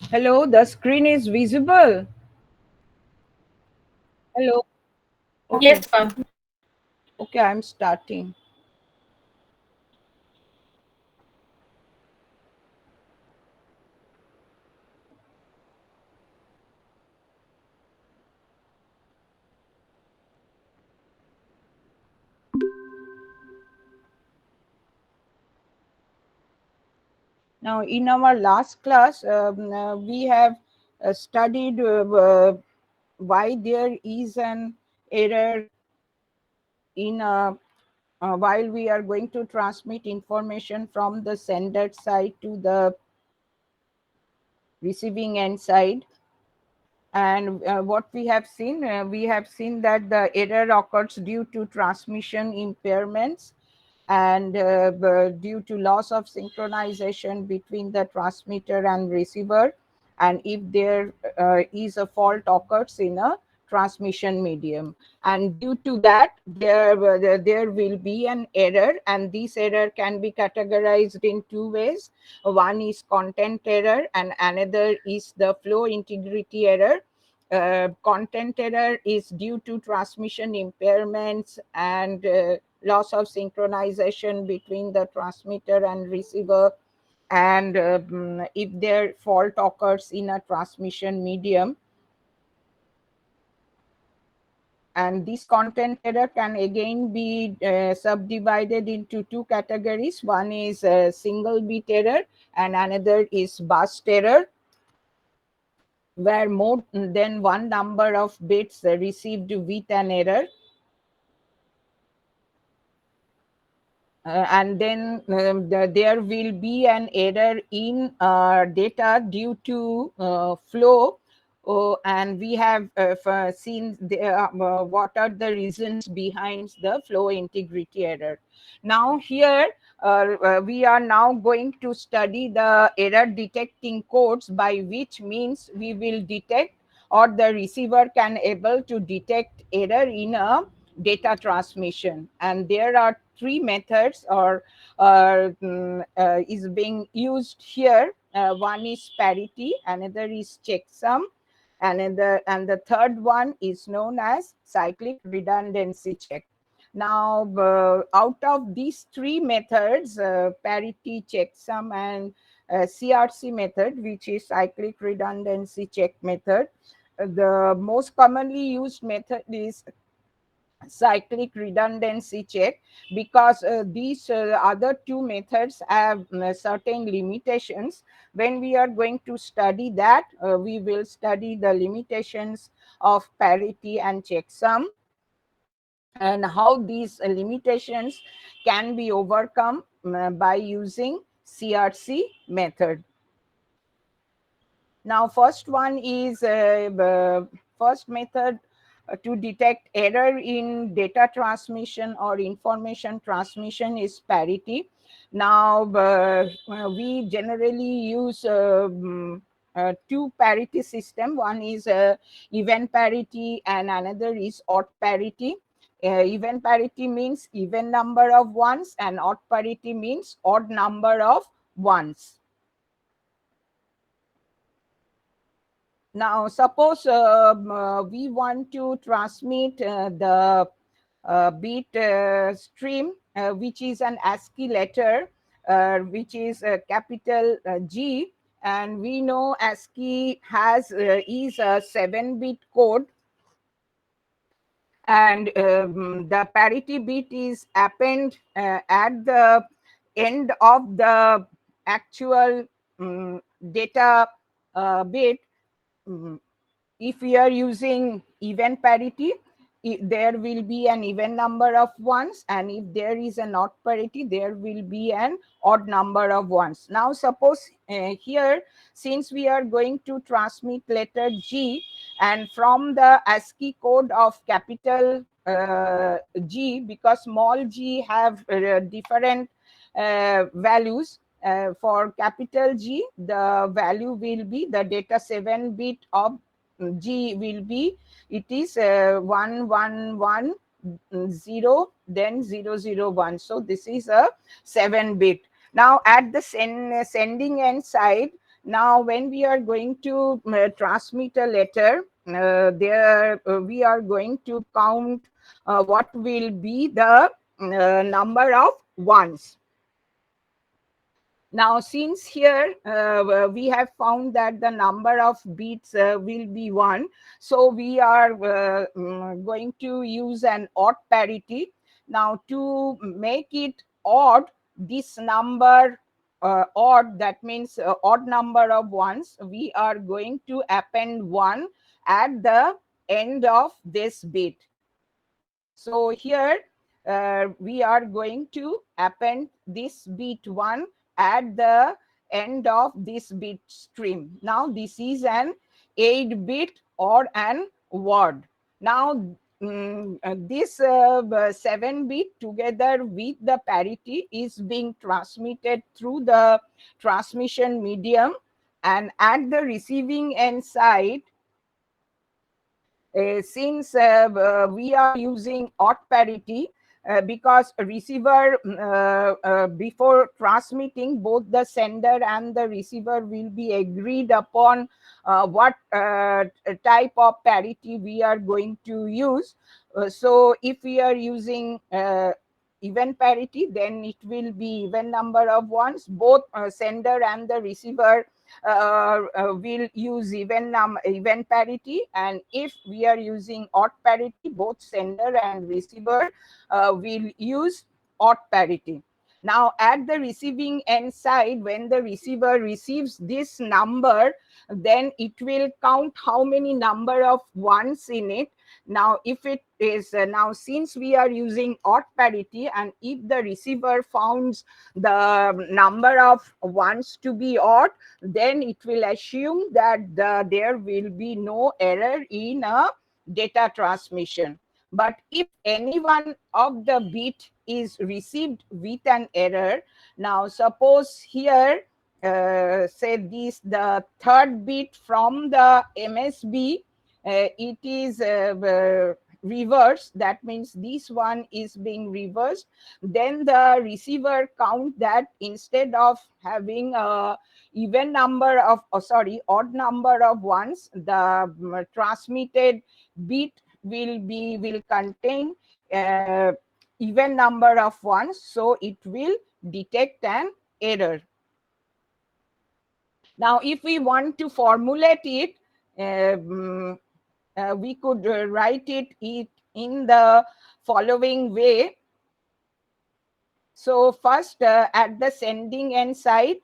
Hello, the screen is visible. Hello. Okay, Yes, ma'am. okay, I'm starting. Now, in our last class, we have studied why there is an error in while we are going to transmit information from the sender side to the receiving end side. And what we have seen that the error occurs due to transmission impairments and due to loss of synchronization between the transmitter and receiver, and if there is a fault occurs in a transmission medium, and due to that there will be an error, and this error can be categorized in two ways. One is content error and another is the flow integrity error. Content error is due to transmission impairments and loss of synchronization between the transmitter and receiver, and if their fault occurs in a transmission medium. And this content error can again be subdivided into two categories. One is single bit error and another is burst error, where more than one number of bits received with an error. And then there will be an error in data due to flow. And we have seen what are the reasons behind the flow integrity error. Now here we are now going to study the error detecting codes, by which means we will detect, or the receiver can able to detect error in a data transmission. And there are three methods or is being used here. One is parity, another is checksum, and the third one is known as cyclic redundancy check. Now, out of these three methods, parity, checksum, and CRC method, which is cyclic redundancy check method, the most commonly used method is cyclic redundancy check, because these other two methods have certain limitations. When we are going to study that, we will study the limitations of parity and checksum, and how these limitations can be overcome by using CRC method. Now, first one is first method to detect error in data transmission or information transmission is parity. Now, we generally use two parity system. One is even parity and another is odd parity. Even parity means even number of ones, and odd parity means odd number of ones. Now, suppose we want to transmit the bit stream, which is an ASCII letter, which is a capital G, and we know ASCII has is a 7-bit code, and the parity bit is append at the end of the actual data bit. Mm, if we are using even parity, there will be an even number of ones, and if there is an odd parity, there will be an odd number of ones. Now, suppose here, since we are going to transmit letter G, and from the ASCII code of capital G, because small g have different values. For capital G, the value will be the data 7-bit of G will be, it is 1110, then 001. So this is a 7-bit. Now at the sending end side, Now, when we are going to transmit a letter, we are going to count what will be the number of ones. Now, since here we have found that the number of bits will be 1, so we are going to use an odd parity. Now, to make it odd, this number odd, that means odd number of ones, we are going to append 1 at the end of this bit. So here we are going to append this bit 1 at the end of this bit stream. Now this is an 8-bit or an word. Now this 7-bit together with the parity is being transmitted through the transmission medium, and at the receiving end side, since we are using odd parity, because receiver before transmitting, both the sender and the receiver will be agreed upon what type of parity we are going to use. So if we are using even parity, then it will be even number of ones. Both sender and the receiver will use even parity, and if we are using odd parity, both sender and receiver will use odd parity. Now at the receiving end side, when the receiver receives this number, then it will count how many number of ones in it. Now if it is now, since we are using odd parity, and if the receiver finds the number of ones to be odd, then it will assume that there will be no error in a data transmission. But if any one of the bit is received with an error, now suppose here, say this, the third bit from the MSB, it is reversed, that means this one is being reversed, then the receiver count that instead of having a even number of odd number of ones, the transmitted bit will contain uh, even number of ones, so it will detect an error. Now if we want to formulate it, we could write it in the following way. So first, at the sending end side,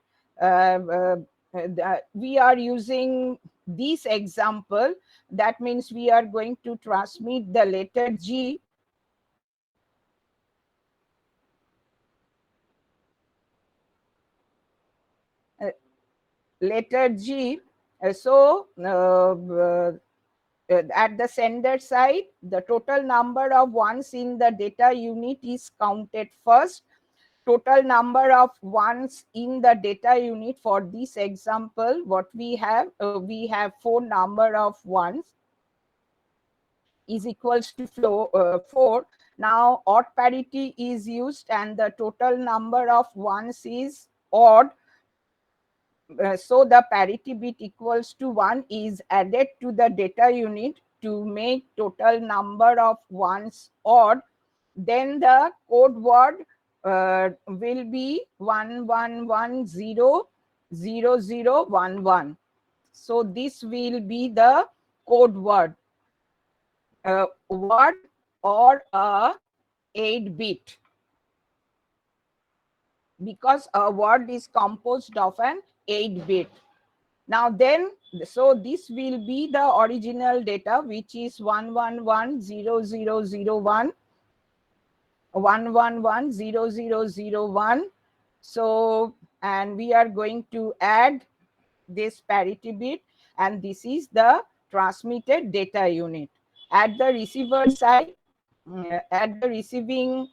we are using this example. That means we are going to transmit the letter G. Letter G. At the sender side, the total number of ones in the data unit is counted first. Total number of ones in the data unit for this example, what we have 4 number of ones is equals to 4. Now odd parity is used, and the total number of ones is odd. So the parity bit equals to 1 is added to the data unit to make total number of ones odd. Then the code word will be 11100011. So this will be the code word, word or a 8-bit, because a word is composed of an 8-bit. Now then, so this will be the original data, which is 1110001, 1110001. So, and we are going to add this parity bit, and this is the transmitted data unit. At the receiver side, at the receiving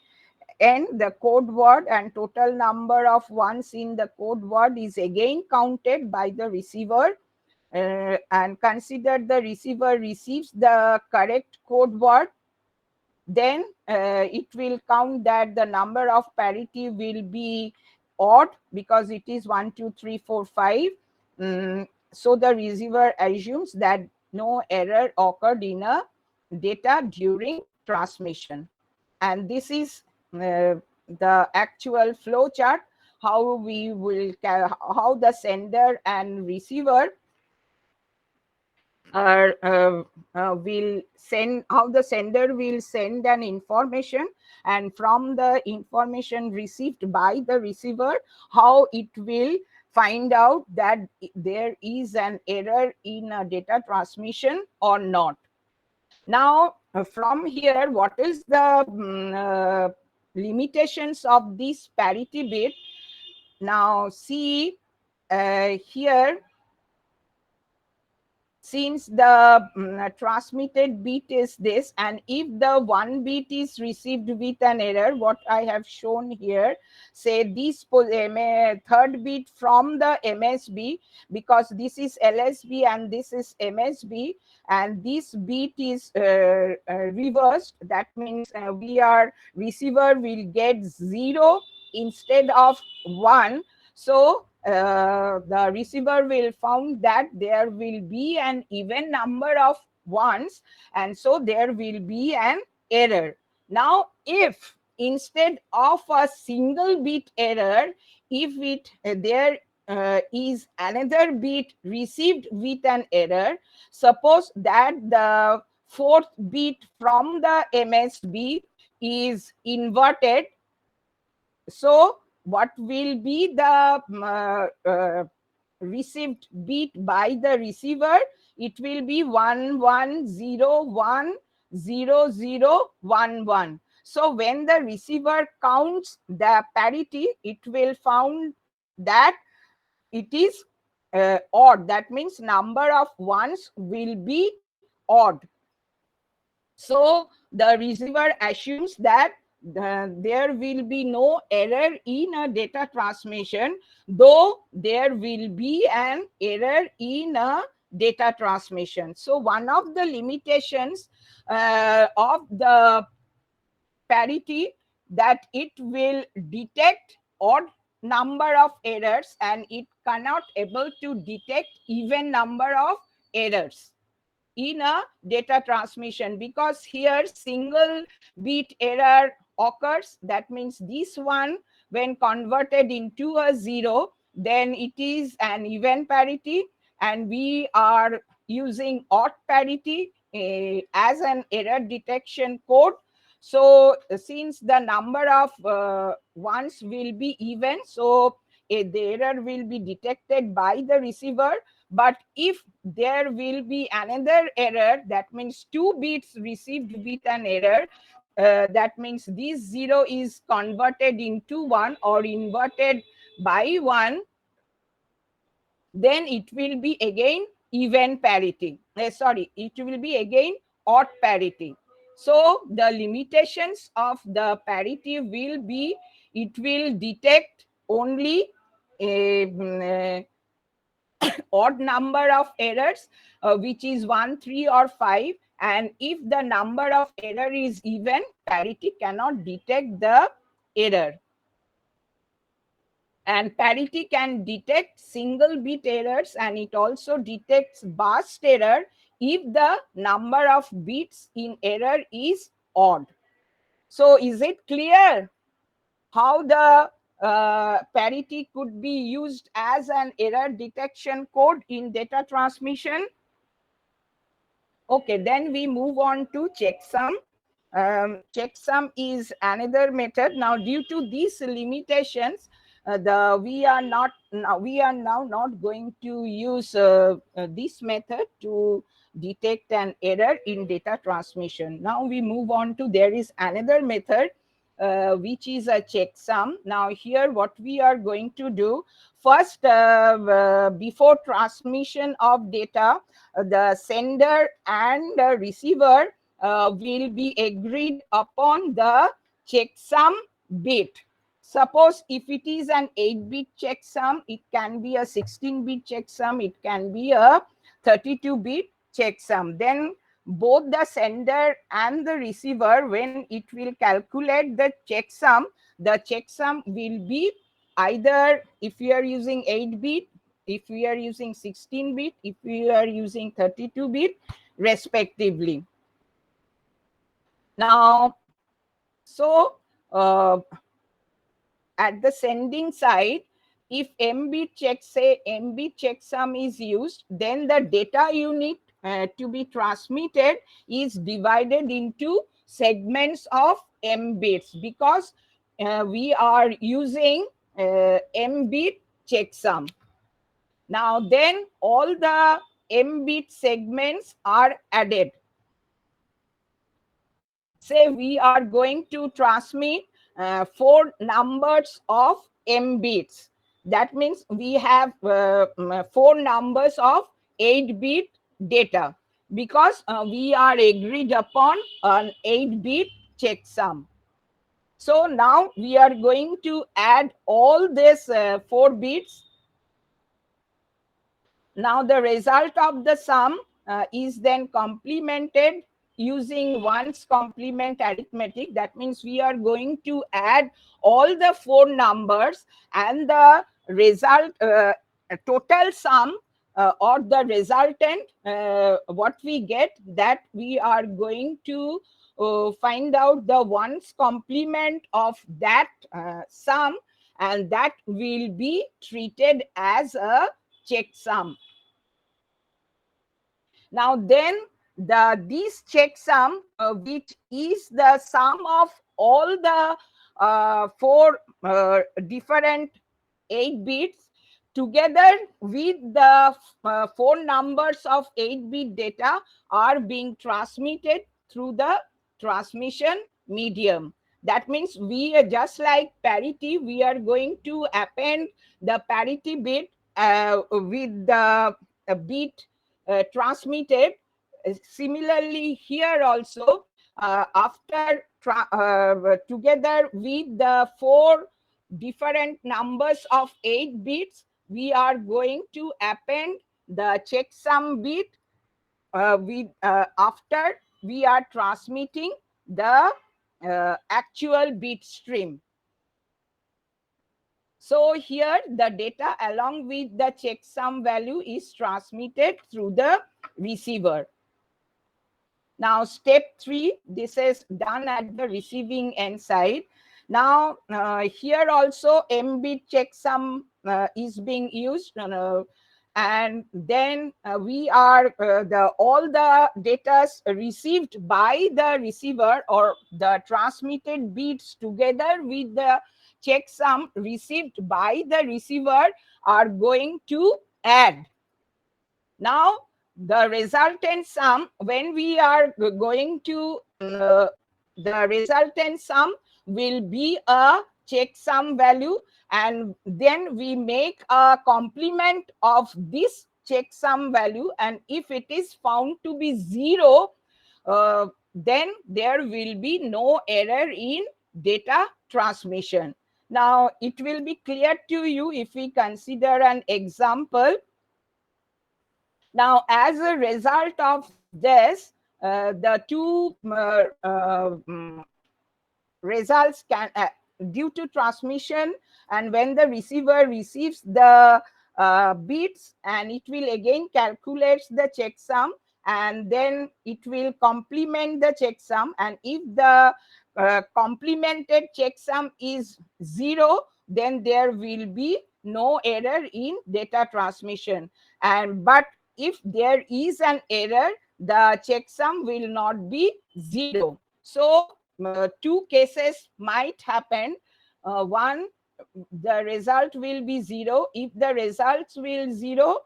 end, the code word and total number of ones in the code word is again counted by the receiver, and consider the receiver receives the correct code word, then it will count that the number of parity will be odd, because it is 1 2 3 4 5. So the receiver assumes that no error occurred in a data during transmission. And this is the actual flow chart, how we will, how the sender and receiver are will send, how the sender will send an information, and from the information received by the receiver, how it will find out that there is an error in a data transmission or not. Now from here, what is the limitations of this parity bit? Now see here, since the transmitted bit is this, and if the one bit is received with an error, what I have shown here, say this third bit from the MSB, because this is LSB and this is MSB, and this bit is reversed, that means receiver will get 0 instead of 1. So the receiver will found that there will be an even number of ones, and so there will be an error. Now if instead of a single bit error, if it there is another bit received with an error, suppose that the fourth bit from the MSB is inverted, so what will be the received bit by the receiver? It will be 11010011. So when the receiver counts the parity, it will found that it is odd. That means number of ones will be odd. So the receiver assumes that there will be no error in a data transmission, though there will be an error in a data transmission. So one of the limitations of the parity, that it will detect odd number of errors and it cannot able to detect even number of errors in a data transmission, because here single bit error occurs. That means this one, when converted into a 0, then it is an even parity, and we are using odd parity as an error detection code. So since the number of ones will be even, so the error will be detected by the receiver. But if there will be another error, that means 2 bits received with an error, that means this 0 is converted into 1 or inverted by 1, then it will be again even parity. Sorry, it will be again odd parity. So the limitations of the parity will be, it will detect only a odd number of errors, which is 1, 3, or 5. And if the number of error is even, parity cannot detect the error. And parity can detect single bit errors, and it also detects burst error if the number of bits in error is odd. So is it clear how the parity could be used as an error detection code in data transmission? Okay, then we move on to checksum. Checksum is another method. Now, due to these limitations, we are now not going to use this method to detect an error in data transmission. Now we move on to, there is another method which is a checksum. Now here what we are going to do, first before transmission of data, the sender and the receiver will be agreed upon the checksum bit. Suppose if it is an 8-bit checksum, it can be a 16-bit checksum, it can be a 32-bit checksum. Then both the sender and the receiver, when it will calculate the checksum will be either, if you are using 8-bit, if we are using 16-bit, if we are using 32-bit, respectively. Now, so at the sending side, if M-bit checksum is used, then the data unit to be transmitted is divided into segments of M bits, because we are using M-bit checksum. Now then all the M-bit segments are added. Say we are going to transmit 4 numbers of M bits. That means we have 4 numbers of 8-bit data, because we are agreed upon an 8-bit checksum. So now we are going to add all these 4 bits. Now the result of the sum is then complemented using ones complement arithmetic. That means we are going to add all the 4 numbers, and the result total sum or the resultant what we get, that we are going to find out the ones complement of that sum, and that will be treated as a checksum. Now then this checksum, which is the sum of all the 4 different 8 bits together with the 4 numbers of 8-bit data, are being transmitted through the transmission medium. That means we are just like parity, we are going to append the parity bit with the bit transmitted. Similarly here also, after together with the 4 different numbers of 8 bits, we are going to append the checksum bit after we are transmitting the actual bit stream. So here the data along with the checksum value is transmitted through the receiver. Now step 3, this is done at the receiving end side. Now here also M-bit checksum is being used, and then we are all the data received by the receiver, or the transmitted bits together with the checksum received by the receiver, are going to add. Now the resultant sum, when we are going to the resultant sum will be a checksum value, and then we make a complement of this checksum value, and if it is found to be 0, then there will be no error in data transmission. Now it will be clear to you if we consider an example. Now, as a result of this, the 2 results can, due to transmission, and when the receiver receives the bits, and it will again calculate the checksum, and then it will complement the checksum, and if the complemented checksum is 0, then there will be no error in data transmission. And but if there is an error, the checksum will not be 0. So 2 cases might happen. One, the result will be 0. If the results will 0,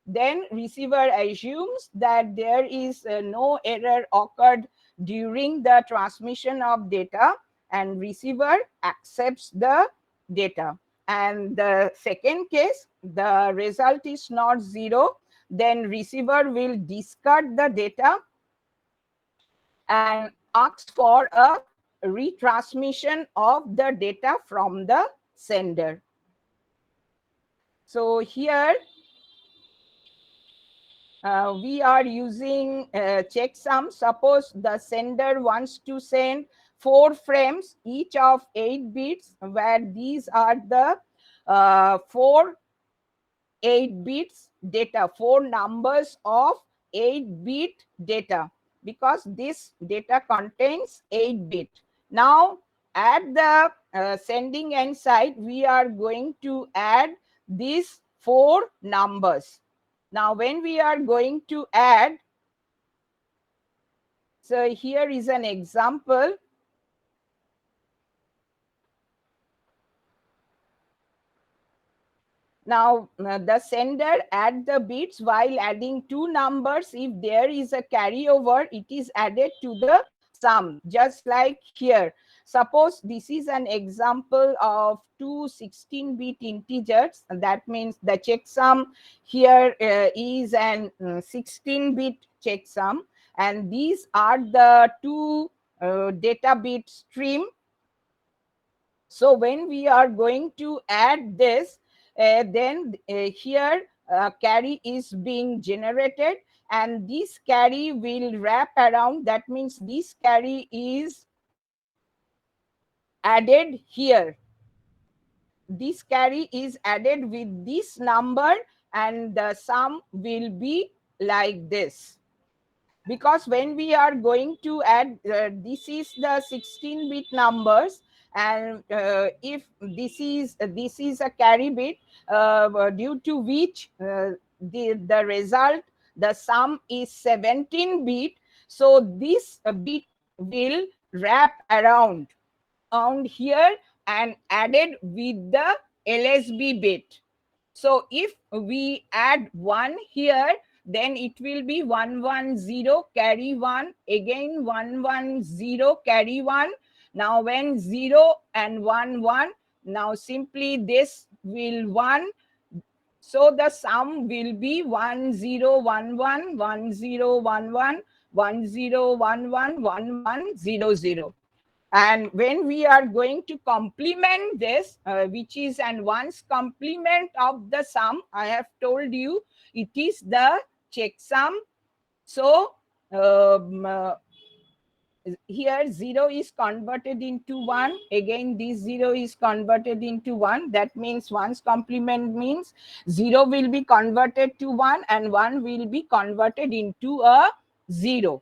then receiver assumes that there is no error occurred during the transmission of data, and receiver accepts the data. And the second case, the result is not 0, then receiver will discard the data and ask for a retransmission of the data from the sender. So here we are using checksum. Suppose the sender wants to send 4 frames, each of 8 bits, where these are the 4 8 bits data, 4 numbers of 8-bit data, because this data contains 8 bit. Now at the sending end side, we are going to add these 4 numbers. Now when we are going to add, so here is an example. Now the sender add the bits while adding 2 numbers. If there is a carryover, it is added to the sum, just like here. Suppose this is an example of two 16-bit integers. That means the checksum here is an 16-bit checksum, and these are the two data bit stream. So when we are going to add this, then here carry is being generated, and this carry will wrap around. That means this carry is added here. This carry is added with this number, and the sum will be like this. Because when we are going to add, this is the 16-bit numbers, and if this is a carry bit, due to which the result, the sum is 17-bit. So this bit will wrap around here and added with the LSB bit. So if we add 1 here, then it will be 110 carry 1, again 110 carry 1. Now when 0 and 1 1, now simply this will 1. So the sum will be 1011 1011 1011 1100. And when we are going to complement this, which is an ones complement of the sum, I have told you it is the checksum. So here 0 is converted into 1. Again, this 0 is converted into 1. That means one's complement means 0 will be converted to 1 and 1 will be converted into a 0.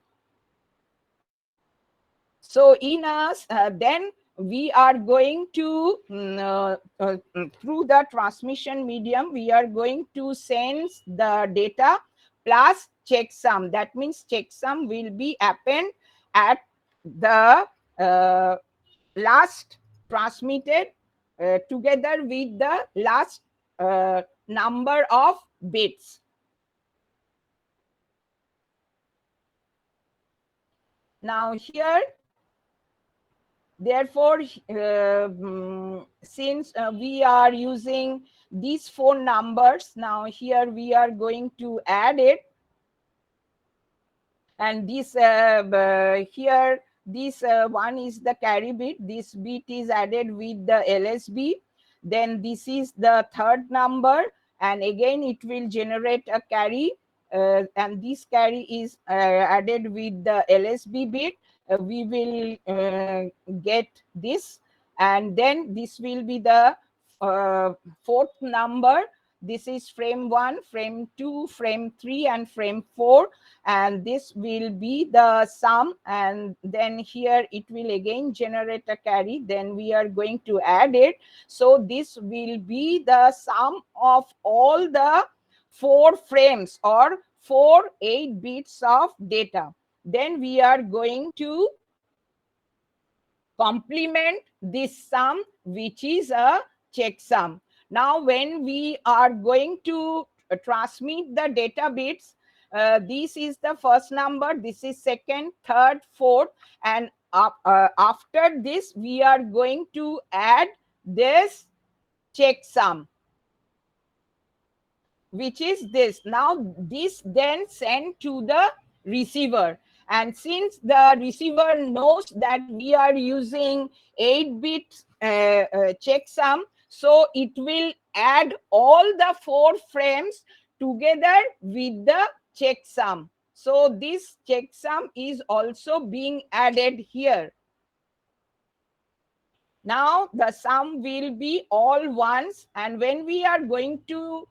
So in us, then we are going to, through the transmission medium, we are going to send the data plus checksum. That means checksum will be append at the last transmitted together with the last number of bits. Now here, therefore, since we are using these 4 numbers, now here we are going to add it. And this here, this one is the carry bit. This bit is added with the LSB. Then this is the third number, and again it will generate a carry. And this carry is added with the LSB bit. We will get this, and then this will be the fourth number. This is frame 1, frame 2, frame 3, and frame 4, and this will be the sum. And then here it will again generate a carry. Then we are going to add it. So this will be the sum of all the 4 frames or 4 8 bits of data. Then we are going to complement this sum, which is a checksum. Now when we are going to transmit the data bits, this is the first number, this is second, third, fourth, and after this we are going to add this checksum, which is this. Now this then sent to the receiver, and since the receiver knows that we are using 8-bit checksum, so it will add all the 4 frames together with the checksum. So this checksum is also being added here. Now the sum will be all ones, and when we are going to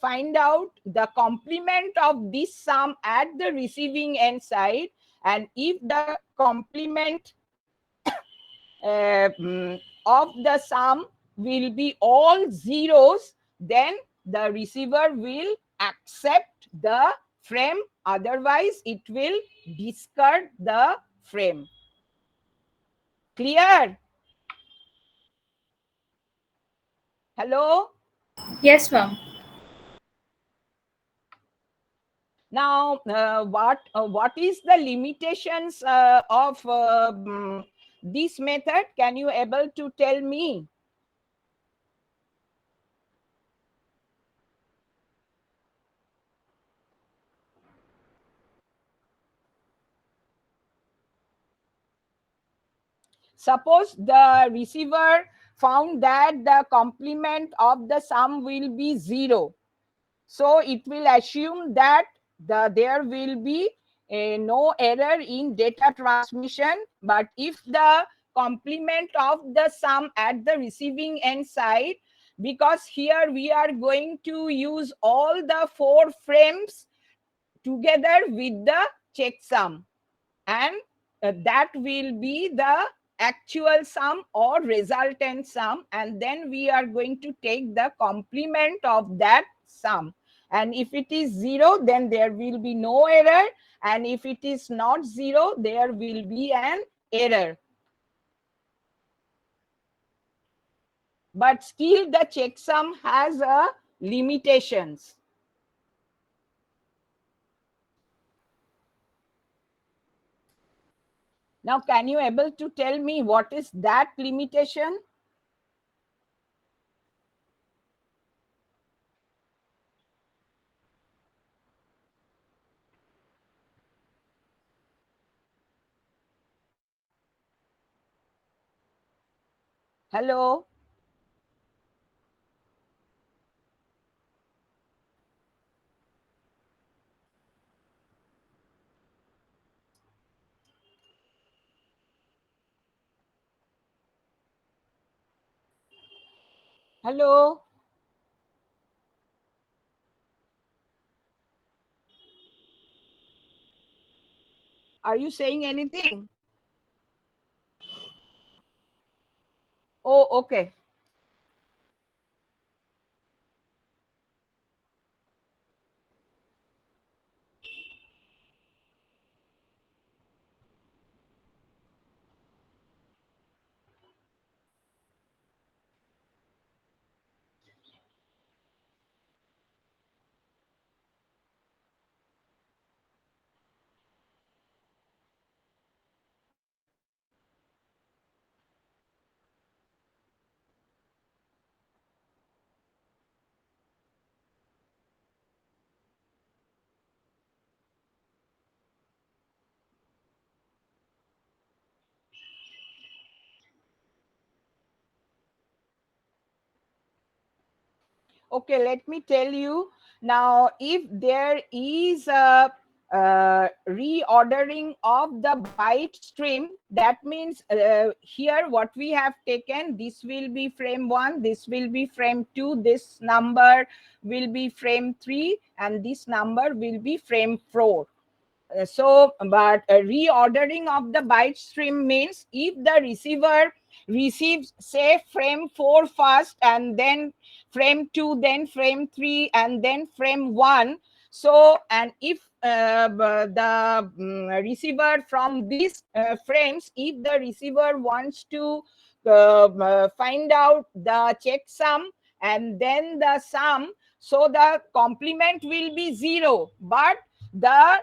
find out the complement of this sum at the receiving end side, and if the complement of the sum will be all zeros, then the receiver will accept the frame, otherwise it will discard the frame. Clear? Hello? Yes, ma'am. Now, what is the limitations of this method? Can you able to tell me? Suppose the receiver found that the complement of the sum will be 0. So it will assume that there will be no error in data transmission. But if the complement of the sum at the receiving end side, because here we are going to use all the 4 frames together with the checksum, and that will be the actual sum or resultant sum, and then we are going to take the complement of that sum, and if it is 0 then there will be no error, and if it is not 0 there will be an error. But still the checksum has a limitations. Now can you able to tell me what is that limitation? Hello? Hello? Are you saying anything? Oh, okay. Okay, let me tell you now, if there is a reordering of the byte stream, that means here what we have taken, this will be frame 1, this will be frame 2, this number will be frame 3, and this number will be frame 4. So but a reordering of the byte stream means if the receiver receives say frame 4 first, and then frame 2, then frame 3, and then frame 1, so and if the receiver from these frames, if the receiver wants to find out the checksum and then the sum, so the complement will be 0, but the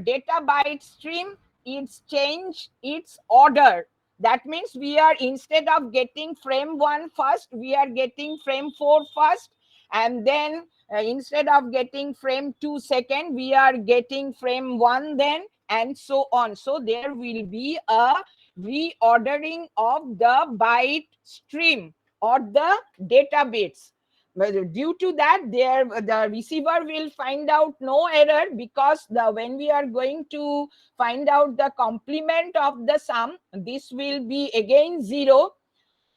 data byte stream is change its order. That means we are, instead of getting frame 1 first, we are getting frame 4 first, and then instead of getting frame 2 second, we are getting frame 1 then, and so on. So there will be a reordering of the byte stream or the data bits. But due to that, the receiver will find out no error, because when we are going to find out the complement of the sum, this will be again 0.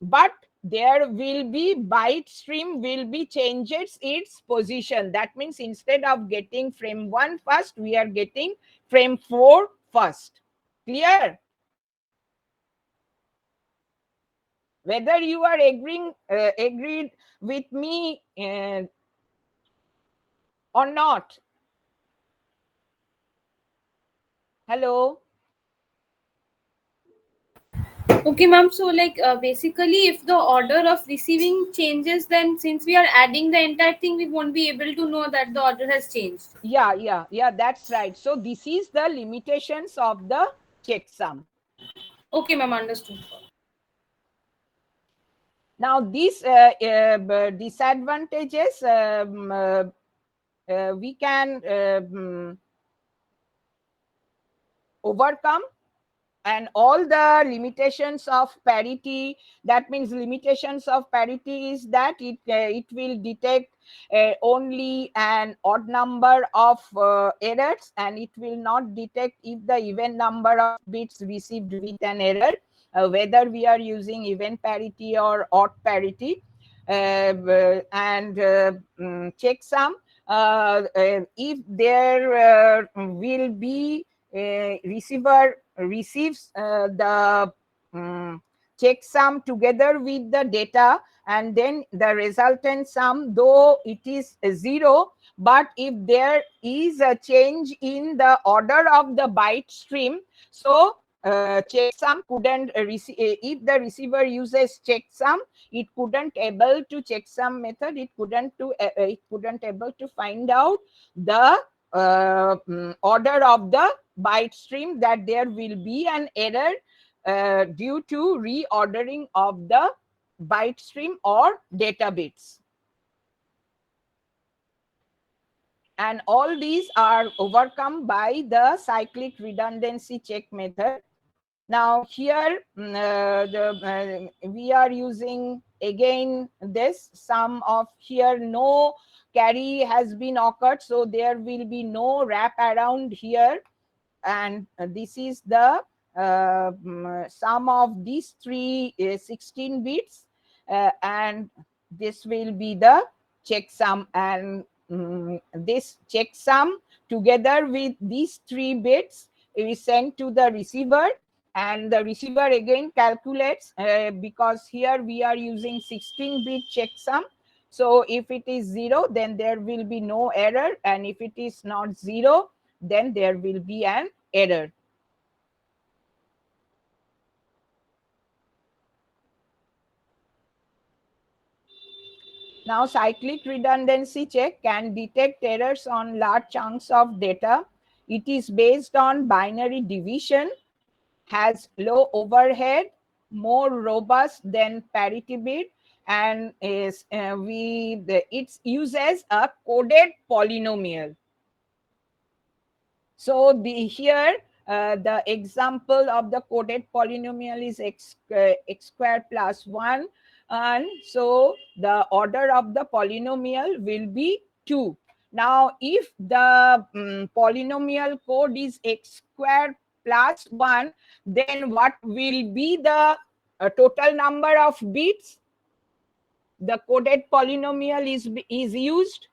But there will be byte stream will be changes its position. That means instead of getting frame 1 first, we are getting frame 4 first. Clear? Whether you are agreed with me or not. Hello. Okay, ma'am. So, like, basically, if the order of receiving changes, then since we are adding the entire thing, we won't be able to know that the order has changed. Yeah, that's right. So this is the limitations of the checksum. Okay, ma'am. Understood. Now these disadvantages we can overcome, and all the limitations of parity. That means limitations of parity is that it will detect only an odd number of errors, and it will not detect if the even number of bits received with an error, whether we are using even parity or odd parity. And checksum, if there will be receiver receives the checksum together with the data, and then the resultant sum, though it is 0, but if there is a change in the order of the byte stream, so checksum couldn't receive. If the receiver uses checksum, it couldn't able to checksum method, it couldn't able to find out the order of the byte stream, that there will be an error due to reordering of the byte stream or data bits. And all these are overcome by the cyclic redundancy check method. Now here we are using again this sum of, here no carry has been occurred, so there will be no wrap around here, and this is the sum of these three 16 bits, and this will be the checksum, and this checksum together with these three bits is sent to the receiver, and the receiver again calculates, because here we are using 16-bit checksum. So if it is 0, then there will be no error, and if it is not 0, then there will be an error. Now, cyclic redundancy check can detect errors on large chunks of data. It is based on binary division, has low overhead, more robust than parity bit, and is it uses a coded polynomial. So here the example of the coded polynomial is x squared plus 1, and so the order of the polynomial will be 2. Now if the polynomial code is x squared plus 1, then what will be the total number of bits the coded polynomial is used?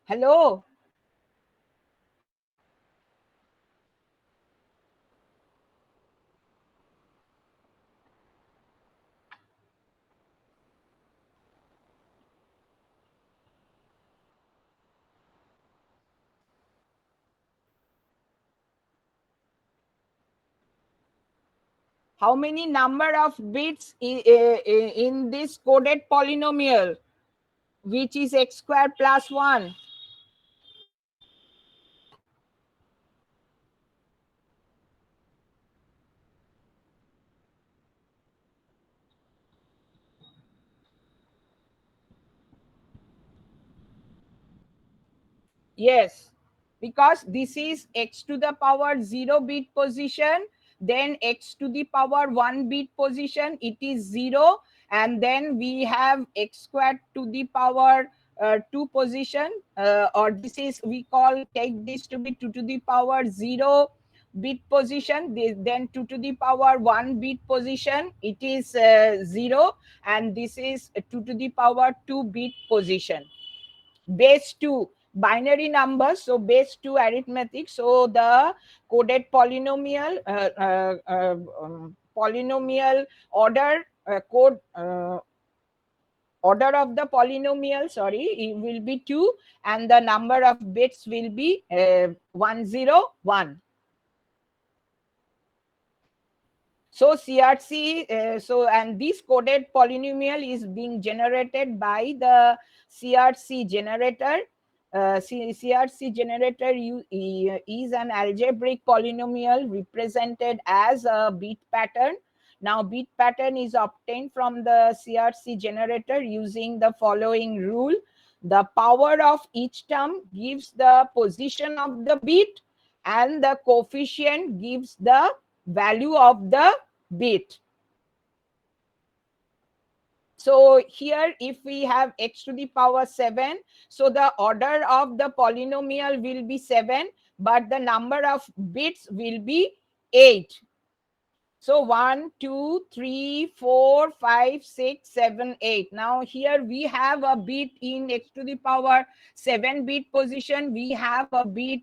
Hello. How many number of bits in this coded polynomial, which is x squared plus 1? Yes, because this is x to the power 0 bit position. then x to the power 1 bit position, it is 0, and then we have x squared to the power 2 position, or this is, we call, take this to be 2 to the power 0 bit position, then 2 to the power 1 bit position, it is 0, and this is 2 to the power 2 bit position. Base 2 binary numbers, so base 2 arithmetic, so the coded polynomial polynomial order code order of the polynomial, sorry, it will be 2, and the number of bits will be 101. So CRC, and this coded polynomial is being generated by the CRC generator. CRC generator is an algebraic polynomial represented as a bit pattern. Now, bit pattern is obtained from the CRC generator using the following rule. The power of each term gives the position of the bit, and the coefficient gives the value of the bit. So here, if we have x to the power 7, so the order of the polynomial will be 7, but the number of bits will be 8. So 1, 2, 3, 4, 5, 6, 7, 8. Now here we have a bit in x to the power 7 bit position. We have a bit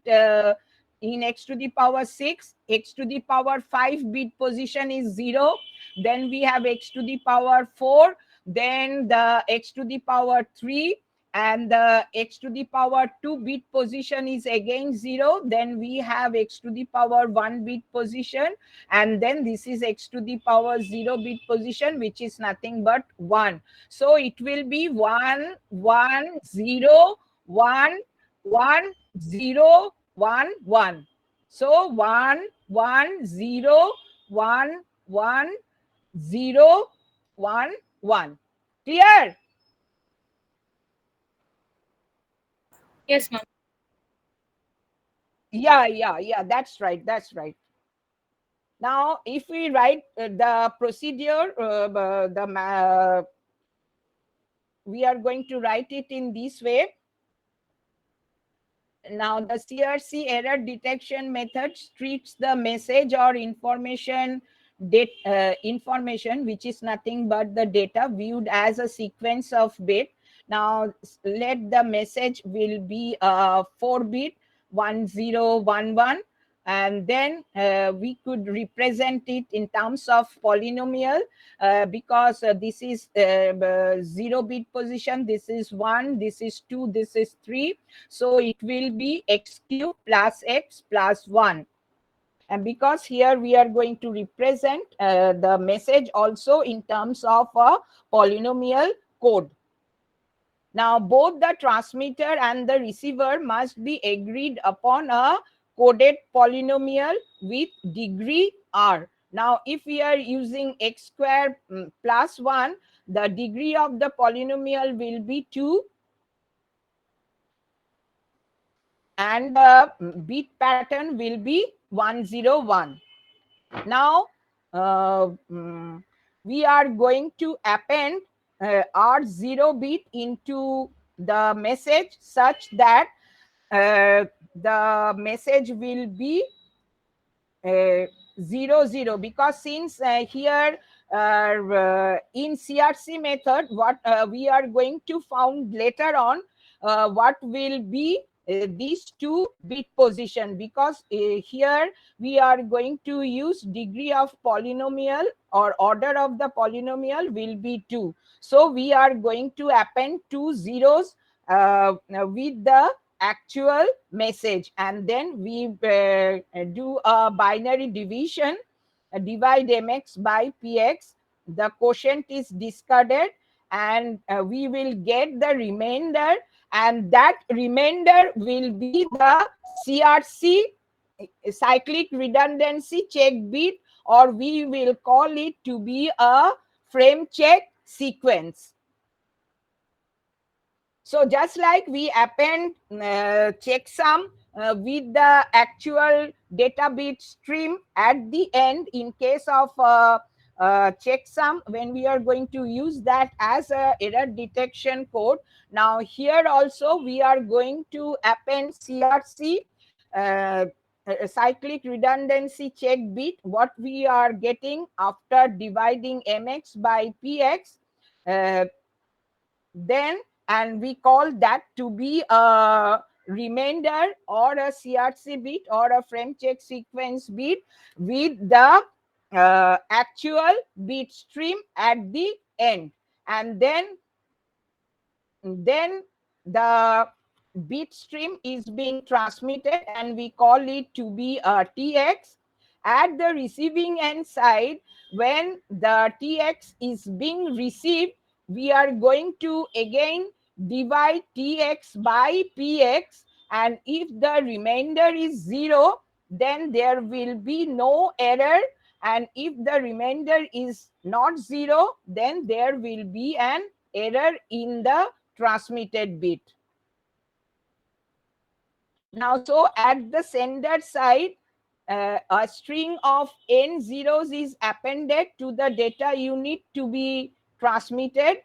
in x to the power 6. X to the power 5 bit position is 0. Then we have x to the power 4. Then the x to the power 3. And the x to the power 2 bit position is again 0. Then we have x to the power 1 bit position, and then this is x to the power 0 bit position, which is nothing but 1. So it will be 1 1 0 1 1 0 1 1. So 1 1 0 1 1 0 1 1. Clear? Yes, ma'am. Yeah, that's right, that's right. Now, if we write the procedure, we are going to write it in this way. Now, the CRC error detection method treats the message or information which is nothing but the data viewed as a sequence of bit. Now, let the message will be 4-bit 1011, and then we could represent it in terms of polynomial, because this is 0-bit position, this is 1, this is 2, this is 3. So it will be x cube plus x plus 1. And because here we are going to represent the message also in terms of a polynomial code. Now, both the transmitter and the receiver must be agreed upon a coded polynomial with degree r. Now, if we are using x squared plus 1, the degree of the polynomial will be 2, and the bit pattern will be 101. Now, we are going to append R0 bit into the message such that the message will be 00, because since here in CRC method, what we are going to found later on, what will be these 2 bit position, because here we are going to use degree of polynomial, or order of the polynomial will be 2. So we are going to append 2 zeros with the actual message, and then we do a binary division, divide mx by px, the quotient is discarded, and we will get the remainder, and that remainder will be the CRC cyclic redundancy check bit, or we will call it to be a frame check sequence. So just like we append checksum with the actual data bit stream at the end in case of checksum, when we are going to use that as a error detection code. Now here also we are going to append CRC, uh, cyclic redundancy check bit, what we are getting after dividing mx by px. uh, then, and we call that to be a remainder or a CRC bit or a frame check sequence bit with the actual bit stream at the end. And then the bit stream is being transmitted and we call it to be a TX. At the receiving end side, when the TX is being received, we are going to again divide TX by PX, and if the remainder is 0, then there will be no error, and if the remainder is not 0, then there will be an error in the transmitted bit. Now, so at the sender side, a string of n zeros is appended to the data unit to be transmitted.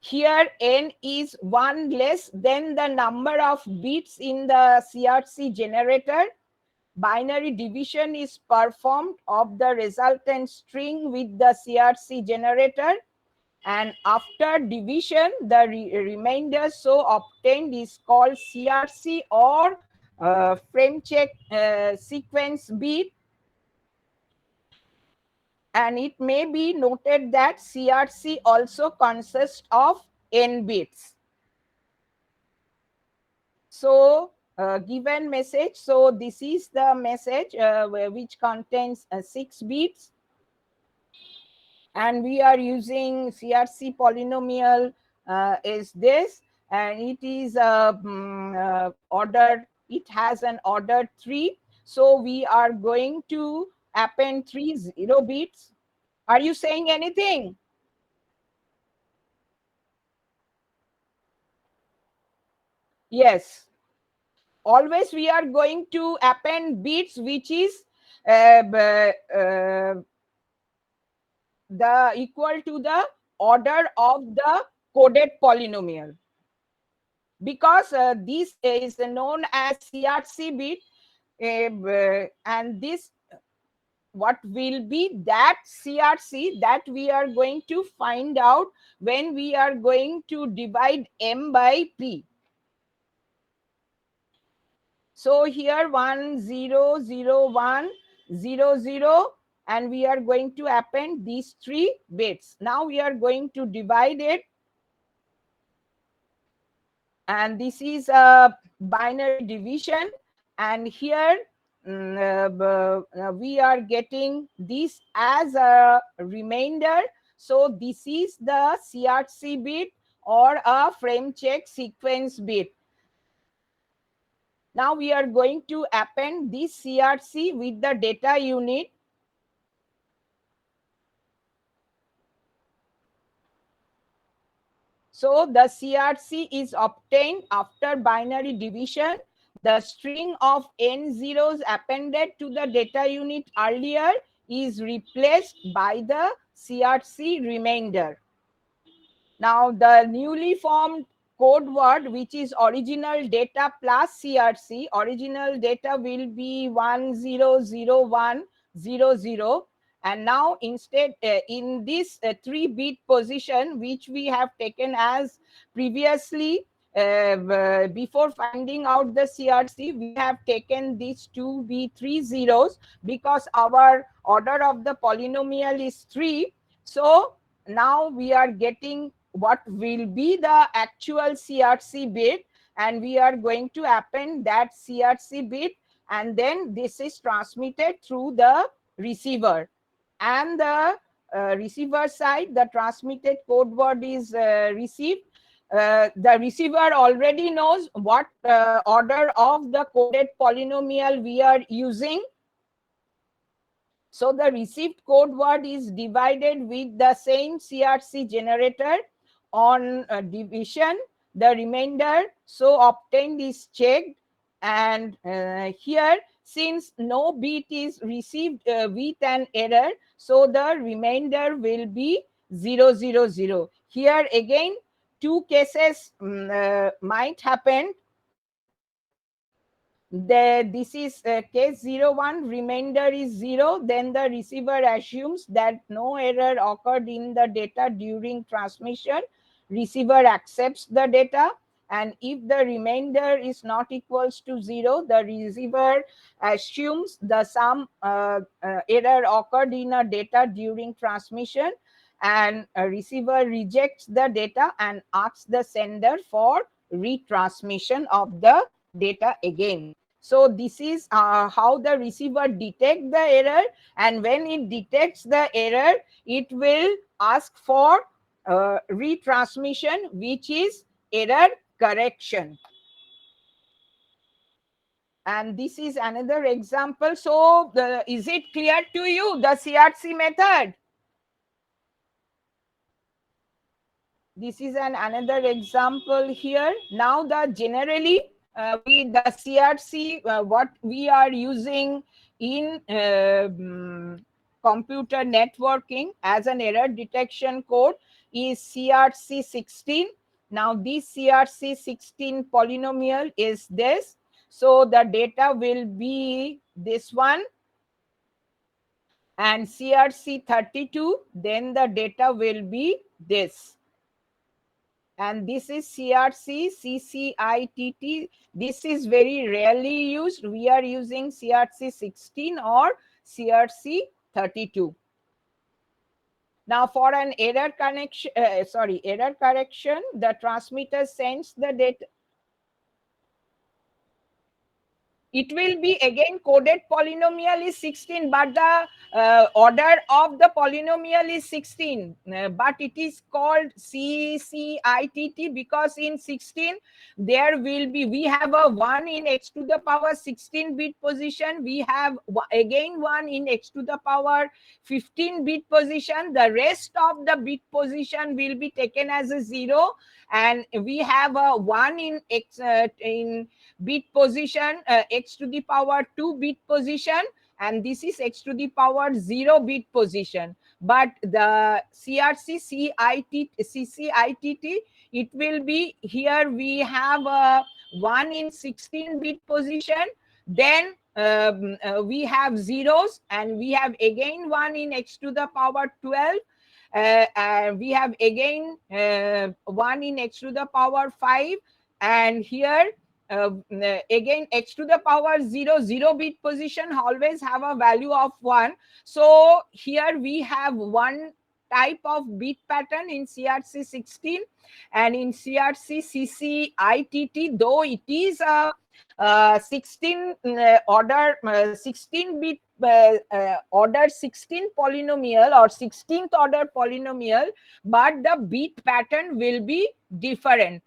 Here n is 1 less than the number of bits in the CRC generator. Binary division is performed of the resultant string with the CRC generator, and after division the remainder so obtained is called CRC or frame check sequence bit. And it may be noted that CRC also consists of n bits. So given message, so this is the message which contains 6 bits, and we are using CRC polynomial is this, and it is order, it has an order 3. So we are going to append 3 0 bits. Are you saying anything? Yes. Always we are going to append bits which is the equal to the order of the coded polynomial, because this is known as CRC bit, and this what will be that CRC that we are going to find out when we are going to divide m by p. So here 1 0 0 1 0 0, and we are going to append these 3 bits. Now we are going to divide it, and this is a binary division, and here we are getting this as a remainder. So this is the CRC bit or a frame check sequence bit. Now we are going to append this CRC with the data unit. So the CRC is obtained after binary division. The string of n zeros appended to the data unit earlier is replaced by the CRC remainder. Now the newly formed code word, which is original data plus CRC, original data will be 100100, and now instead in this 3-bit position which we have taken as previously, before finding out the CRC, we have taken these 2 be 3 zeros because our order of the polynomial is 3. So now we are getting what will be the actual CRC bit, and we are going to append that CRC bit, and then this is transmitted through the receiver. And the receiver side, the transmitted code word is received. The receiver already knows what order of the coded polynomial we are using. So the received code word is divided with the same CRC generator. On division, the remainder so obtained is checked, and here, since no bit is received with an error, so the remainder will be 000. Here again, two cases might happen. This is case 01, remainder is 0, then the receiver assumes that no error occurred in the data during transmission. Receiver accepts the data, and if the remainder is not equals to 0, the receiver assumes the some error occurred in a data during transmission, and a receiver rejects the data and asks the sender for retransmission of the data again. So this is how the receiver detects the error, and when it detects the error, it will ask for retransmission, which is error correction. And this is another example. So is it clear to you, the CRC method? This is another example here. Now the generally the CRC what we are using in computer networking as an error detection code is CRC16. Now this CRC16 polynomial is this. So the data will be this one, and CRC32, then the data will be this. And this is CRC CCITT. This is very rarely used. We are using CRC 16 or CRC 32. Now for an error connection, error correction, the transmitter sends the data. It will be again coded polynomial is 16, but the order of the polynomial is 16, but it is called CCITT because in 16 there will be, we have a 1 in x to the power 16 bit position, we have again 1 in x to the power 15 bit position, the rest of the bit position will be taken as a 0, and we have a 1 in x in bit position x to the power 2 bit position, and this is x to the power 0 bit position. But the CRC CCITT, it will be, here we have a 1 in 16 bit position, then we have zeros, and we have again 1 in x to the power 12, we have again 1 in x to the power 5, and here again x to the power 0 bit position always have a value of 1. So here we have one type of bit pattern in CRC 16, and in CRC CCITT, though it is a 16 order 16 bit order 16 polynomial or 16th order polynomial, but the bit pattern will be different,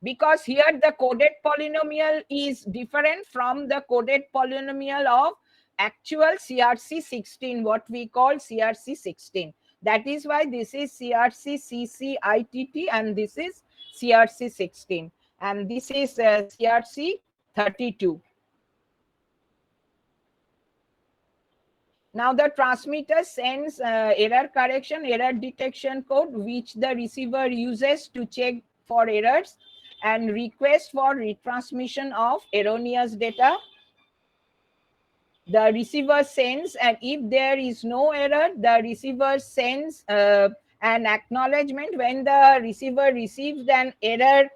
because here the coded polynomial is different from the coded polynomial of actual CRC 16, what we call CRC 16. That is why this is CRC CCITT and this is CRC 16, and this is CRC 32. Now the transmitter sends error correction, error detection code, which the receiver uses to check for errors and request for retransmission of erroneous data. The receiver sends, and if there is no error, the receiver sends an acknowledgement. When the receiver receives an error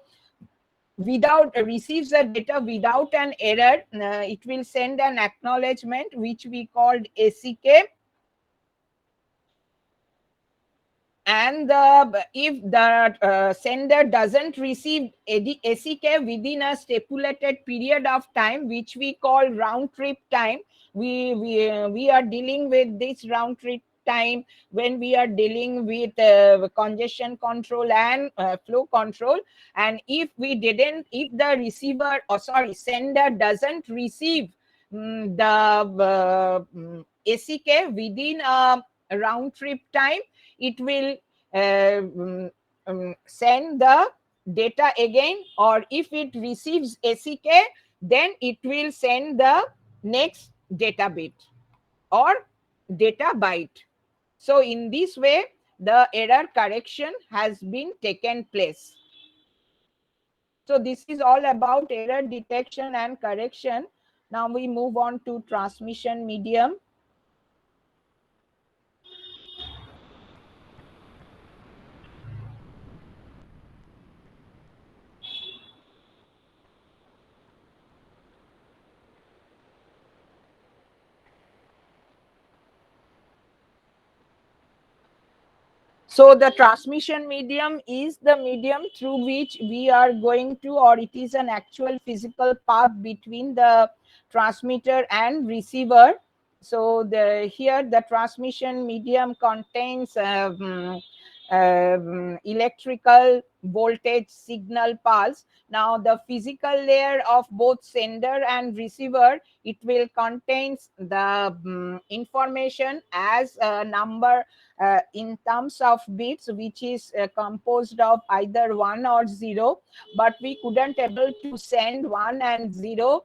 receives the data without an error, it will send an acknowledgement which we called ACK. And if the sender doesn't receive ACK within a stipulated period of time, which we call round trip time, we are dealing with this round trip time when we are dealing with congestion control and flow control. And if the receiver, sender doesn't receive the ACK within a round trip time, it will send the data again, or if it receives ACK, then it will send the next data bit or data byte. So in this way, the error correction has been taken place. So this is all about error detection and correction. Now we move on to transmission medium. So the transmission medium is the medium through which we are going to, or it is an actual physical path between the transmitter and receiver. So here the transmission medium contains electrical voltage signal pulse. Now the physical layer of both sender and receiver, it will contains the information as a number in terms of bits, which is composed of either 1 or 0, but we couldn't able to send 1 and 0,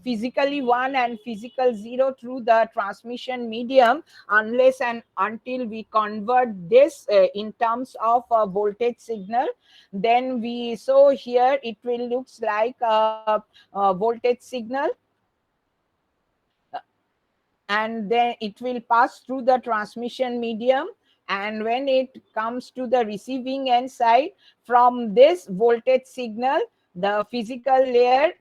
physically 1 and physical 0 through the transmission medium unless and until we convert this in terms of a voltage signal. Then we, so here it will looks like a voltage signal, and then it will pass through the transmission medium, and when it comes to the receiving end side, from this voltage signal the physical layer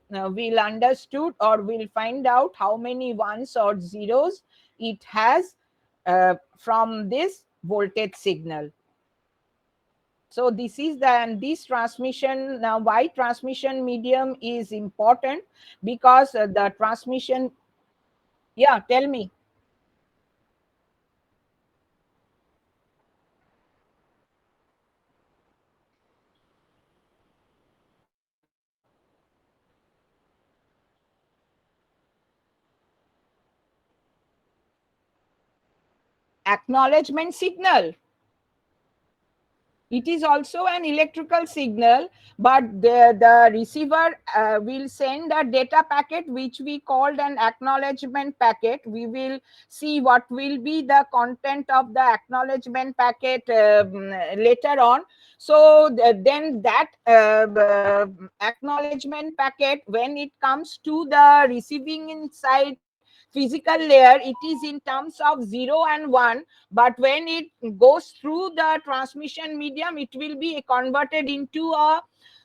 will understood or will find out how many ones or zeros it has from this voltage signal. So this is the, and this transmission, now why transmission medium is important, because the transmission, yeah, tell me. Acknowledgement signal, it is also an electrical signal, but the receiver will send a data packet which we called an acknowledgement packet. We will see what will be the content of the acknowledgement packet later on. So then that acknowledgement packet, when it comes to the receiving inside physical layer, it is in terms of 0 and 1, but when it goes through the transmission medium, it will be converted into a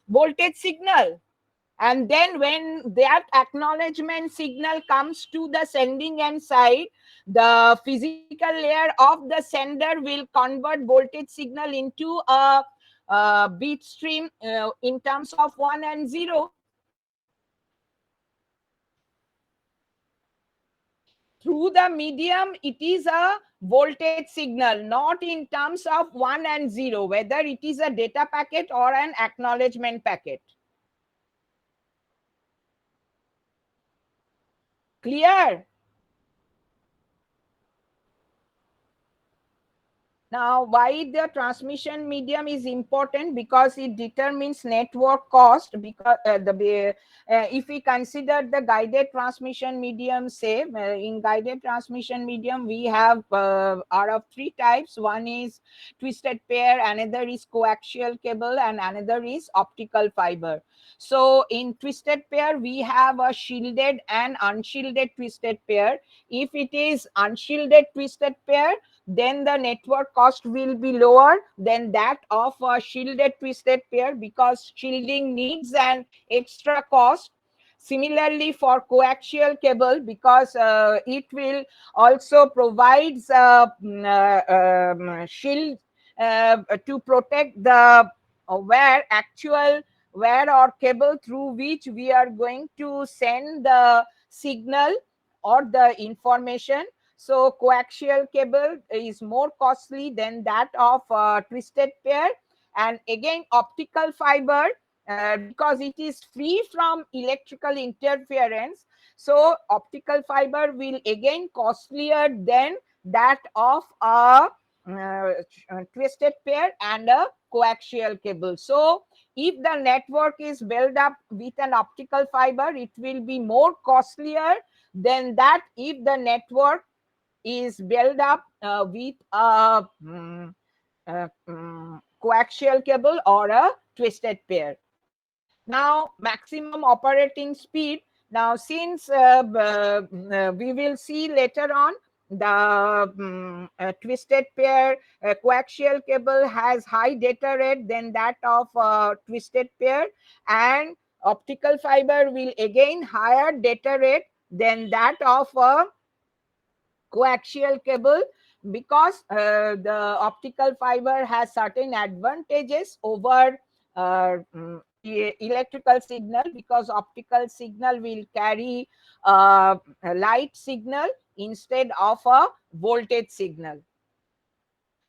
voltage signal. And then when that acknowledgement signal comes to the sending end side, the physical layer of the sender will convert voltage signal into a bit stream in terms of 1 and 0. Through the medium, it is a voltage signal, not in terms of 1 and 0, whether it is a data packet or an acknowledgement packet. Clear? Now, why the transmission medium is important? Because it determines network cost. Because if we consider the guided transmission medium, say in guided transmission medium, we have are of three types. One is twisted pair, another is coaxial cable, and another is optical fiber. So in twisted pair, we have a shielded and unshielded twisted pair. If it is unshielded twisted pair, then the network cost will be lower than that of a shielded twisted pair, because shielding needs an extra cost. Similarly for coaxial cable, because it will also provides shield to protect the actual wire or cable through which we are going to send the signal or the information. So coaxial cable is more costly than that of twisted pair. And again, optical fiber, because it is free from electrical interference, so optical fiber will again costlier than that of a twisted pair and a coaxial cable. So if the network is built up with an optical fiber, it will be more costlier than that if the network is built up with a coaxial cable or a twisted pair. Now, maximum operating speed. Now, since we will see later on, the twisted pair coaxial cable has high data rate than that of twisted pair, and optical fiber will again higher data rate than that of a coaxial cable, because the optical fiber has certain advantages over electrical signal, because optical signal will carry a light signal instead of a voltage signal.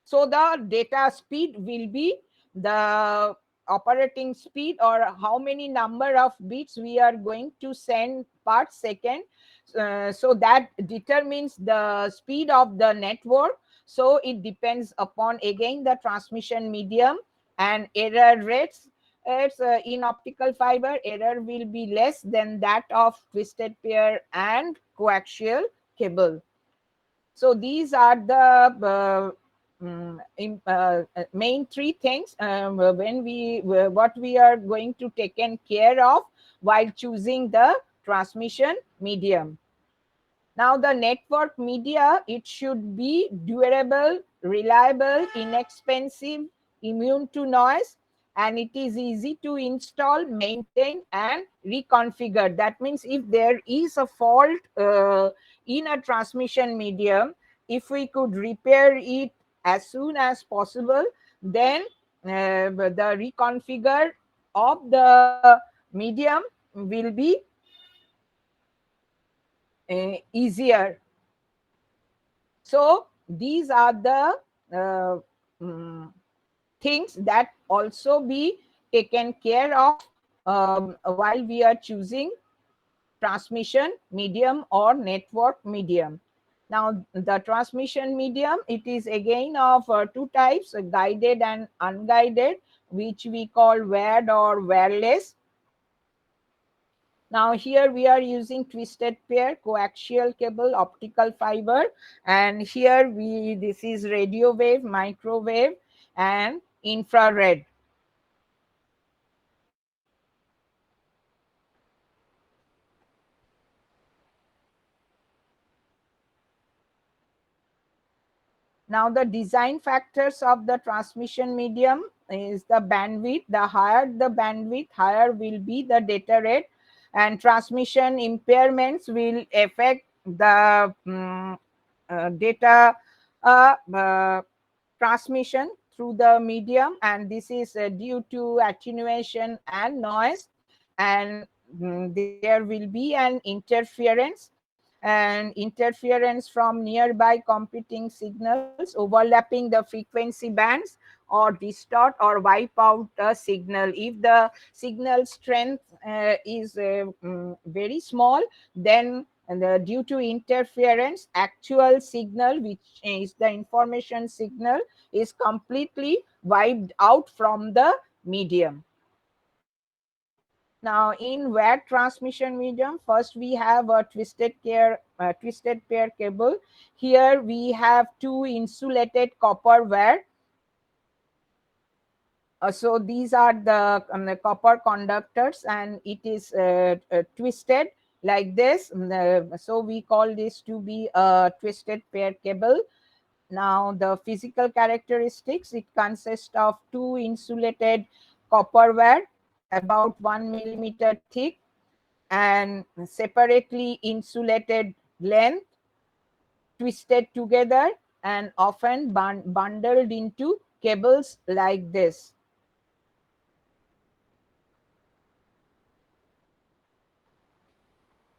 So the data speed will be the operating speed, or how many number of bits we are going to send per second. So that determines the speed of the network. So it depends upon again the transmission medium and error rates. In optical fiber, error will be less than that of twisted pair and coaxial cable. So these are the main three things when what we are going to taken care of while choosing the transmission medium. Now the network media, it should be durable, reliable, inexpensive, immune to noise, and it is easy to install, maintain, and reconfigure. That means if there is a fault in a transmission medium, if we could repair it as soon as possible, then the reconfigure of the medium will be easier. So these are the mm, things that also be taken care of while we are choosing transmission medium or network medium. Now the transmission medium, it is again of two types, guided and unguided, which we call wired or wireless. Now here we are using twisted pair, coaxial cable, optical fiber, and here this is radio wave, microwave, and infrared. Now the design factors of the transmission medium is the bandwidth. The higher the bandwidth, higher will be the data rate, and transmission impairments will affect the data transmission through the medium, and this is due to attenuation and noise, and there will be an interference, and interference from nearby competing signals overlapping the frequency bands, or distort or wipe out a signal. If the signal strength is very small, then due to interference, actual signal, which is the information signal, is completely wiped out from the medium. Now in wired transmission medium, first we have a twisted pair cable. Here we have two insulated copper wire. So these are the copper conductors, and it is twisted like this. So we call this to be a twisted pair cable. Now the physical characteristics, it consists of two insulated copper wire about 1 millimeter thick, and separately insulated length, twisted together, and often bundled into cables like this.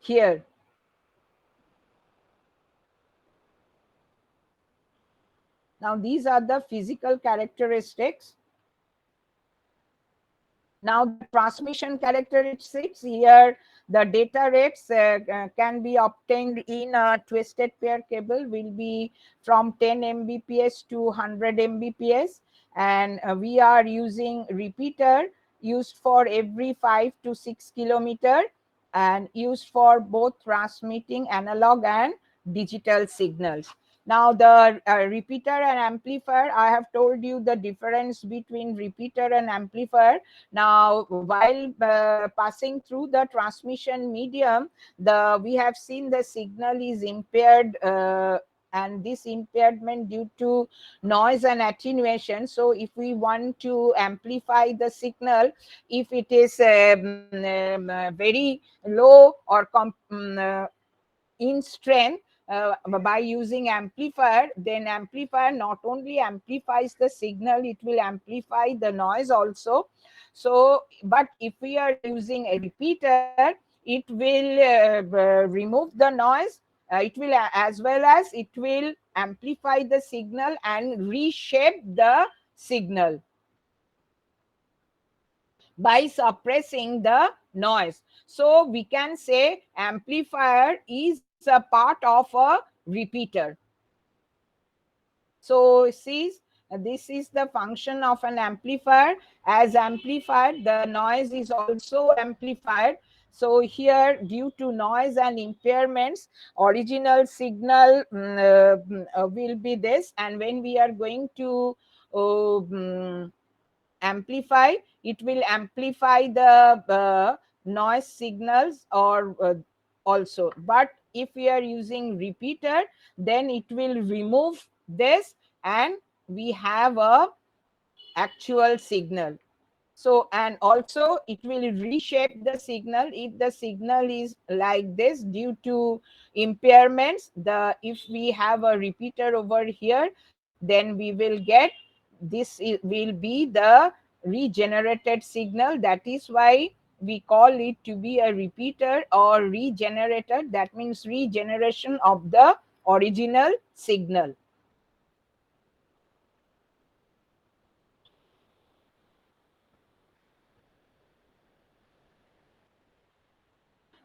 Here. Now these are the physical characteristics. Now the transmission characteristics here, the data rates can be obtained in a twisted pair cable will be from 10 Mbps to 100 Mbps, and we are using repeater used for every 5 to 6 kilometer and used for both transmitting analog and digital signals. Now the repeater and amplifier, I have told you the difference between repeater and amplifier. Now, while passing through the transmission medium, we have seen the signal is impaired, and this impairment due to noise and attenuation. So, if we want to amplify the signal, if it is very low or in strength, by using amplifier, then amplifier not only amplifies the signal, it will amplify the noise also. So but if we are using a repeater, it will remove the noise, it will as well as it will amplify the signal and reshape the signal by suppressing the noise. So we can say amplifier is a part of a repeater. So see, this is the function of an amplifier. As amplified, the noise is also amplified. So here, due to noise and impairments, original signal will be this. And when we are going to amplify, it will amplify the noise signals or also. But if we are using repeater, then it will remove this and we have a actual signal. So and also it will reshape the signal if the signal is like this due to impairments. The if we have a repeater over here, then we will get this will be the regenerated signal. That is why we call it to be a repeater or regenerator. That means regeneration of the original signal.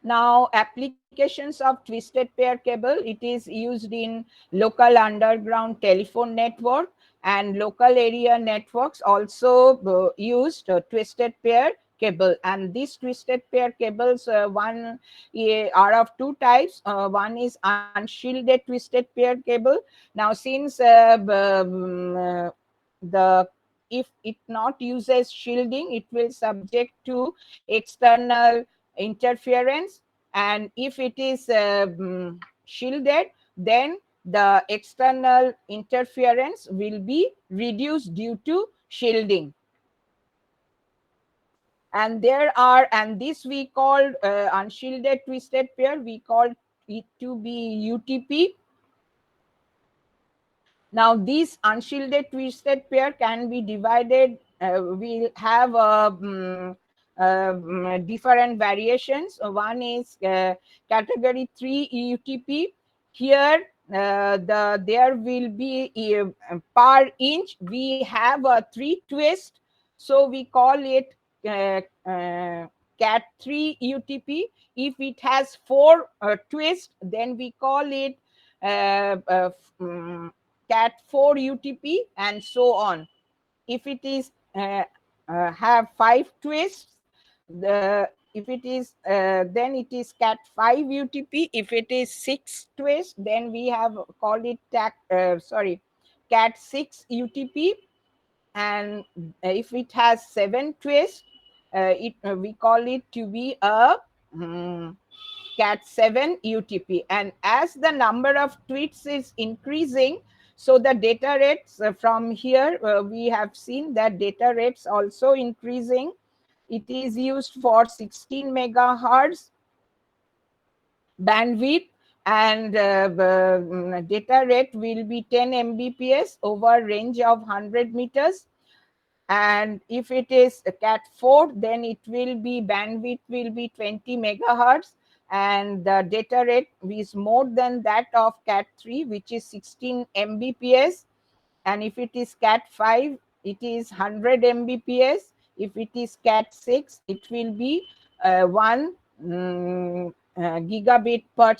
Now, applications of twisted pair cable, it is used in local underground telephone network, and local area networks also used twisted pair cable. And these twisted pair cables, one are of two types. One is unshielded twisted pair cable. Now, since the if it not uses shielding, it will subject to external interference, and if it is shielded, then the external interference will be reduced due to shielding. And there are, and this we call unshielded twisted pair, we call it to be UTP. Now, this unshielded twisted pair can be divided. We'll have different variations. One is category 3 UTP. Here, there will be per inch. We have a 3 twist, so we call it Cat 3 UTP. If it has 4 twists, then we call it Cat 4 UTP, and so on. If it is have 5 twists, if it is then it is Cat 5 UTP. If it is 6 twists, then we have called it Cat 6 UTP. And if it has 7 twists, we call it to be a Cat 7 UTP. And as the number of tweets is increasing, so the data rates from here, we have seen that data rates also increasing. It is used for 16 megahertz bandwidth, and data rate will be 10 Mbps over range of 100 meters. And if it is a Cat 4, then it will be bandwidth will be 20 megahertz, and the data rate is more than that of Cat 3, which is 16 Mbps. And if it is Cat 5, it is 100 Mbps. If it is Cat 6, it will be 1 gigabit per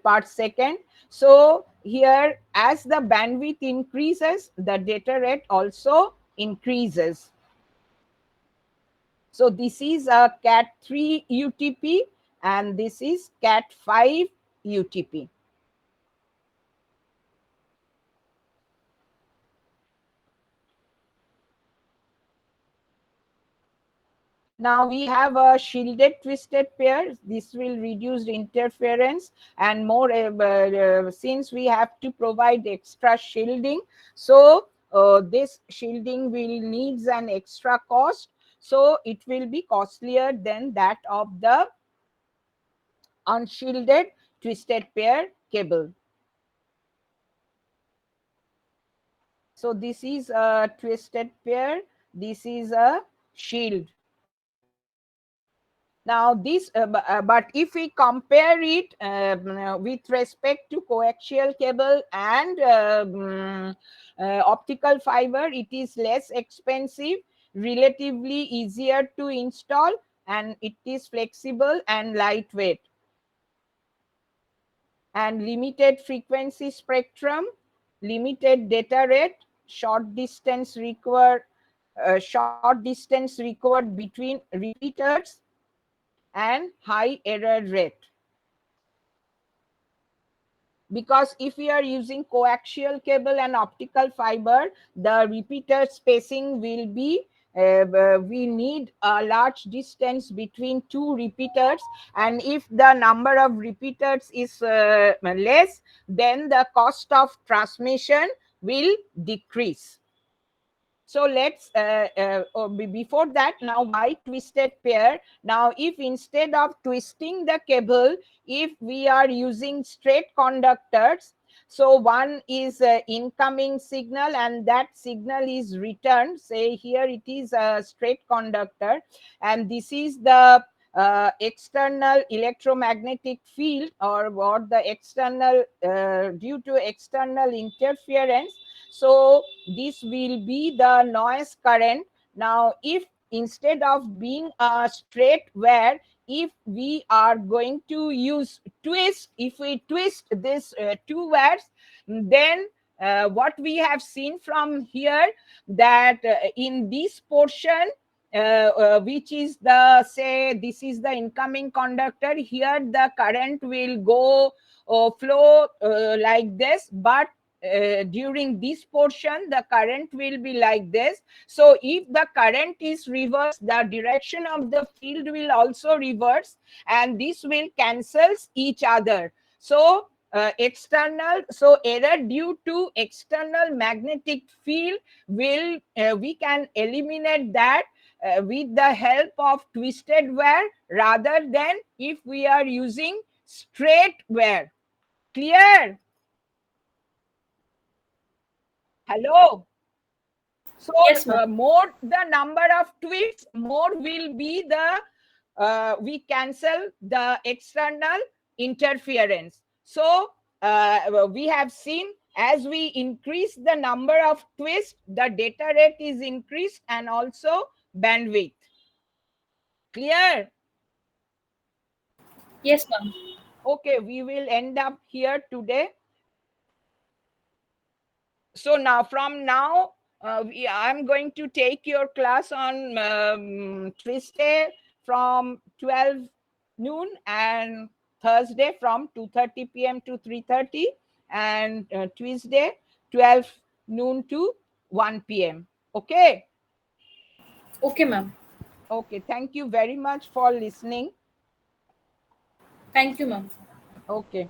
per second. So here, as the bandwidth increases, the data rate also increases. So this is a Cat 3 UTP and this is Cat 5 UTP. Now we have a shielded twisted pair. This will reduce interference and more since we have to provide extra shielding. So this shielding will needs an extra cost. So it will be costlier than that of the unshielded twisted pair cable. So this is a twisted pair. This is a shield. Now this, but if we compare it with respect to coaxial cable and optical fiber, it is less expensive, relatively easier to install, and it is flexible and lightweight. And limited frequency spectrum, limited data rate, short distance required between repeaters, and high error rate. Because if we are using coaxial cable and optical fiber, the repeater spacing will be we need a large distance between two repeaters, and if the number of repeaters is less, then the cost of transmission will decrease. So let's before that, now why twisted pair? Now if instead of twisting the cable, if we are using straight conductors, so one is incoming signal and that signal is returned, say here it is a straight conductor, and this is the external electromagnetic field, or what the external due to external interference. So this will be the noise current. Now if instead of being a straight wire, if we are going to use twist, if we twist this two wires, then what we have seen from here, that in this portion which is the, say this is the incoming conductor, here the current will go flow like this, but during this portion the current will be like this. So if the current is reversed, the direction of the field will also reverse, and this will cancels each other. So so error due to external magnetic field will we can eliminate that with the help of twisted wire, rather than if we are using straight wire. Clear? Hello? So Yes, ma'am. more the number of twists, more will be the we cancel the external interference. So we have seen, as we increase the number of twists, the data rate is increased and also bandwidth. Clear? Yes, ma'am. Okay, we will end up here today. So now, from now, I'm going to take your class on Tuesday from 12 noon, and Thursday from 2:30 p.m. to 3:30, and Tuesday 12 noon to 1 p.m. Okay. Okay, ma'am. Okay. Thank you very much for listening. Thank you, ma'am. Okay.